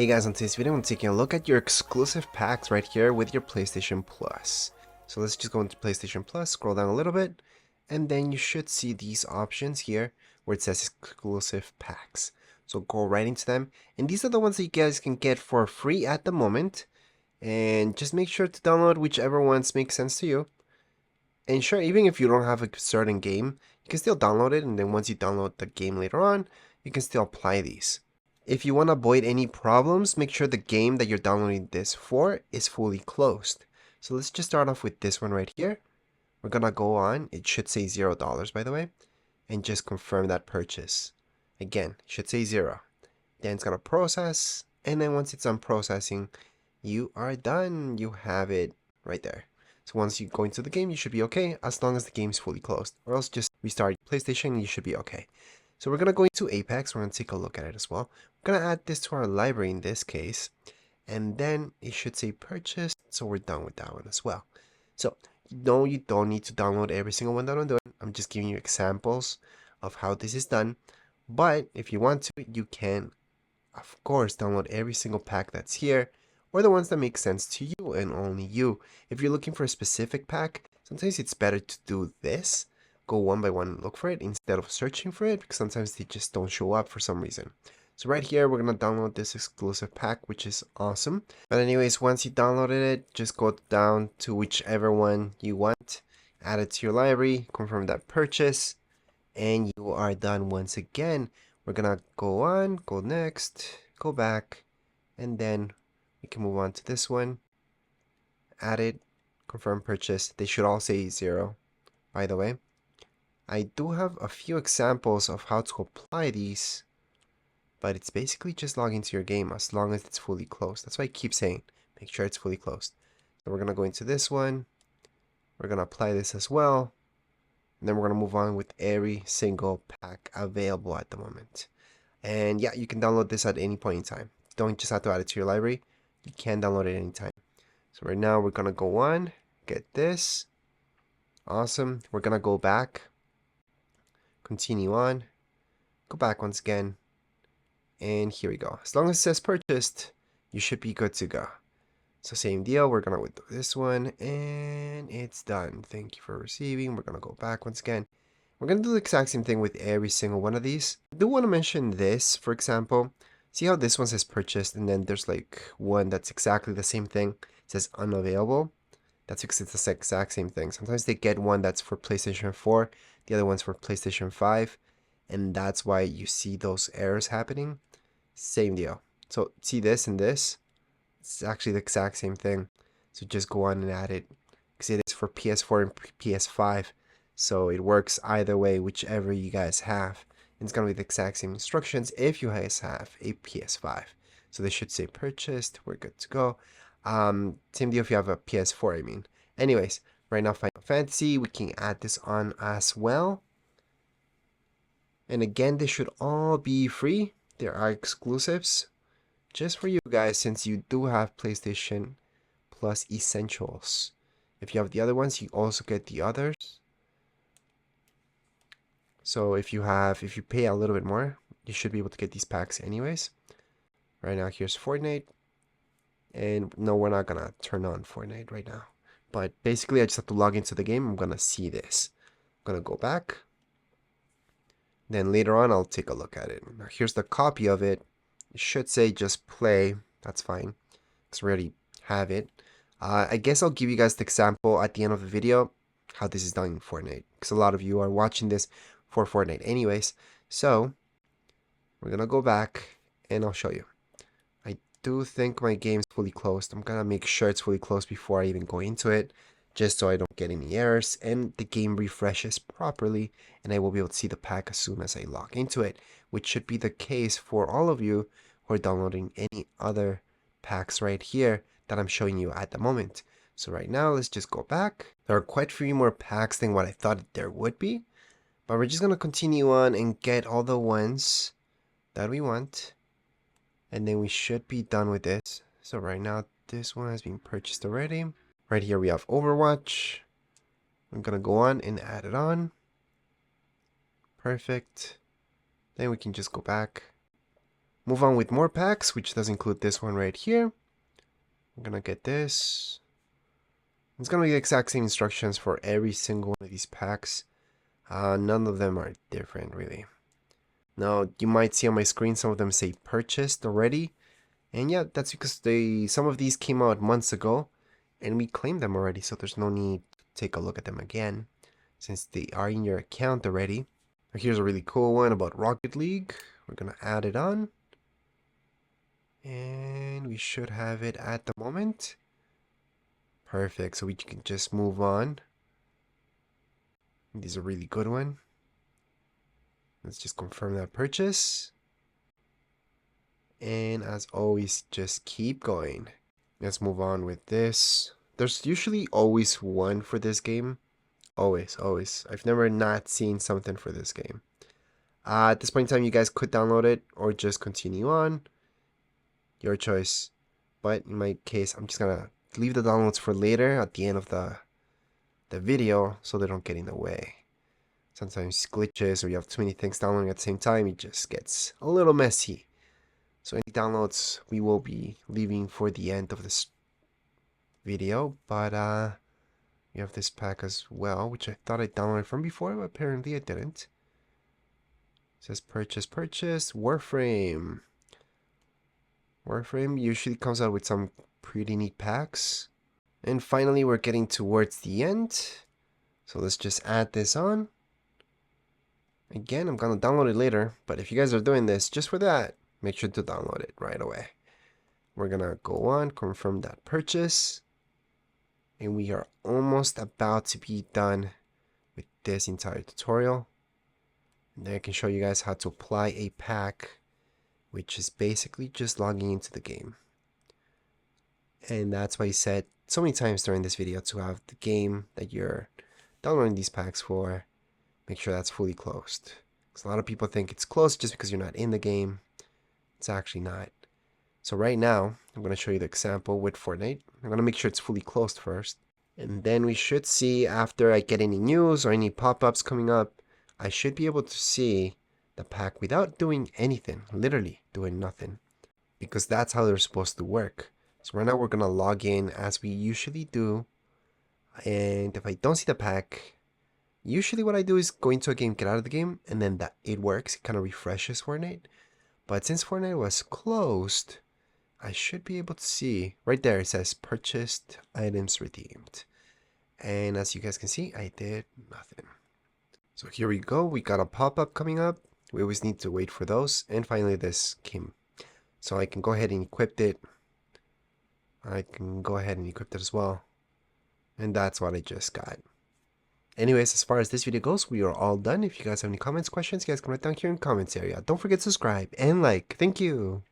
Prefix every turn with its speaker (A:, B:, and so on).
A: Hey guys, on today's video I'm taking a look at your exclusive packs right here with your PlayStation Plus. So let's just go into PlayStation Plus, scroll down a little bit, and then you should see these options here where it says exclusive packs. So go right into them, and these are the ones that you guys can get for free at the moment. And just make sure to download whichever ones make sense to you. And sure, even if you don't have a certain game, you can still download it, and then once you download the game later on, you can still apply these. If you want to avoid any problems, make sure the game that you're downloading this for is fully closed. So let's just start off with this one right here. We're gonna go on, it should say $0 by the way, and just confirm that purchase. Again, it should say 0. Then it's gonna process, and then once it's done processing, you are done. You have it right there. So once you go into the game, you should be okay as long as the game is fully closed, or else just restart PlayStation and you should be okay. So we're gonna go into Apex. We're gonna take a look at it as well. We're gonna add this to our library in this case, and then it should say purchased. So we're done with that one as well. So no, you don't need to download every single one that I'm doing. I'm just giving you examples of how this is done. But if you want to, you can, of course, download every single pack that's here, or the ones that make sense to you and only you. If you're looking for a specific pack, sometimes it's better to do this. Go one by one, look for it instead of searching for it, because sometimes they just don't show up for some reason. So right here, we're going to download this exclusive pack, which is awesome. But anyways, once you downloaded it, just go down to whichever one you want, add it to your library, confirm that purchase, and you are done once again. We're going to go on, go next, go back, and then we can move on to this one. Add it, confirm purchase. They should all say 0, by the way. I do have a few examples of how to apply these, but it's basically just log into your game as long as it's fully closed. That's why I keep saying, make sure it's fully closed. So we're going to go into this one. We're going to apply this as well. And then we're going to move on with every single pack available at the moment. And yeah, you can download this at any point in time. You don't just have to add it to your library. You can download it anytime. So right now we're going to go on, get this. Awesome. We're going to go back. Continue on. Go back once again. And here we go. As long as it says purchased, you should be good to go. So same deal. We're going to do this one. And it's done. Thank you for receiving. We're going to go back once again. We're going to do the exact same thing with every single one of these. I do want to mention this, for example. See how this one says purchased, and then there's like one that's exactly the same thing. It says unavailable. That's because it's the exact same thing. Sometimes they get one that's for PlayStation 4, the other one's for PlayStation 5, and that's why you see those errors happening. Same deal. So see this and this? It's actually the exact same thing. So just go on and add it. Because it is for PS4 and PS5. So it works either way, whichever you guys have. And it's going to be the exact same instructions if you guys have a PS5. So they should say purchased. We're good to go. Same deal if you have a PS4, I mean. Anyways, right now Final Fantasy, we can add this on as well. And again, they should all be free. There are exclusives just for you guys since you do have PlayStation Plus Essentials. If you have the other ones, you also get the others. So if you pay a little bit more, you should be able to get these packs anyways. Right now, here's Fortnite. And no, we're not gonna turn on Fortnite right now. But basically, I just have to log into the game. I'm gonna see this. I'm gonna go back. Then later on, I'll take a look at it. Now, here's the copy of it. It should say just play. That's fine, because we already have it. I guess I'll give you guys the example at the end of the video, how this is done in Fortnite. Because a lot of you are watching this for Fortnite anyways. So, we're gonna go back, and I'll show you. I do think my game's fully closed. I'm gonna make sure it's fully closed before I even go into it, just so I don't get any errors and the game refreshes properly, and I will be able to see the pack as soon as I log into it, which should be the case for all of you who are downloading any other packs right here that I'm showing you at the moment. So right now, let's just go back. There are quite a few more packs than what I thought there would be, but we're just gonna continue on and get all the ones that we want. And then we should be done with this. So right now, this one has been purchased already. Right here, we have Overwatch. I'm going to go on and add it on. Perfect. Then we can just go back. move on with more packs, which does include this one right here. I'm gonna get this. It's gonna be the exact same instructions for every single one of these packs. None of them are different, really. Now, you might see on my screen some of them say purchased already. And yeah, that's because some of these came out months ago, and we claimed them already, so there's no need to take a look at them again, since they are in your account already. Now, here's a really cool one about Rocket League. We're gonna add it on. And we should have it at the moment. Perfect, so we can just move on. This is a really good one. Let's just confirm that purchase. And as always, just keep going. Let's move on with this. There's usually always one for this game. Always, always. I've never not seen something for this game. At this point in time, you guys could download it or just continue on. Your choice. But in my case, I'm just gonna leave the downloads for later at the end of the video so they don't get in the way. Sometimes glitches or you have too many things downloading at the same time, it just gets a little messy. So any downloads we will be leaving for the end of this video, but we have this pack as well, which I thought I downloaded from before, but apparently I didn't. It says purchase, Warframe. Warframe usually comes out with some pretty neat packs. And finally, we're getting towards the end. So let's just add this on. Again, I'm gonna download it later, but if you guys are doing this just for that, make sure to download it right away. We're gonna go on, confirm that purchase. And we are almost about to be done with this entire tutorial. And then I can show you guys how to apply a pack, which is basically just logging into the game. And that's why I said so many times during this video to have the game that you're downloading these packs for, make sure that's fully closed. Because a lot of people think it's closed just because you're not in the game. It's actually not. So right now, I'm going to show you the example with Fortnite. I'm going to make sure it's fully closed first. And then we should see, after I get any news or any pop-ups coming up, I should be able to see the pack without doing anything. Literally doing nothing. Because that's how they're supposed to work. So right now we're going to log in as we usually do. And if I don't see the pack, usually what I do is go into a game, get out of the game, and then that it works. It kind of refreshes Fortnite. But since Fortnite was closed, I should be able to see. Right there it says purchased items redeemed. And as you guys can see, I did nothing. So here we go. We got a pop-up coming up. We always need to wait for those. And finally this came. So I can go ahead and equip it. I can go ahead and equip it as well. And that's what I just got. Anyways, as far as this video goes, we are all done. If you guys have any comments, questions, you guys can write down here in the comments area. Don't forget to subscribe and like. Thank you.